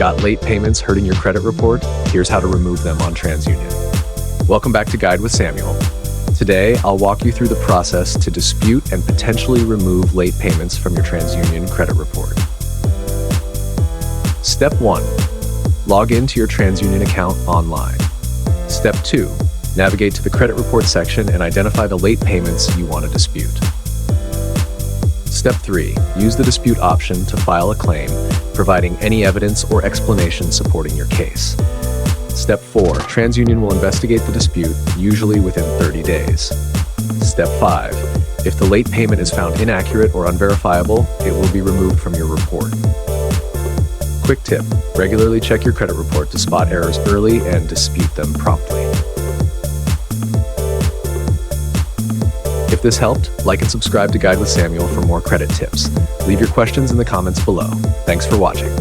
Got late payments hurting your credit report? Here's how to remove them on TransUnion. Welcome back to Guide with Samuel. Today, I'll walk you through the process to dispute and potentially remove late payments from your TransUnion credit report. Step 1. Log into your TransUnion account online. Step 2. Navigate to the credit report section and identify the late payments you want to dispute. Step 3. Use the dispute option to file a claim, providing any evidence or explanation supporting your case. Step 4. TransUnion will investigate the dispute, usually within 30 days. Step 5. If the late payment is found inaccurate or unverifiable, it will be removed from your report. Quick tip: regularly check your credit report to spot errors early and dispute them promptly. If this helped, like and subscribe to Guide with Samuel for more credit tips. Leave your questions in the comments below. Thanks for watching.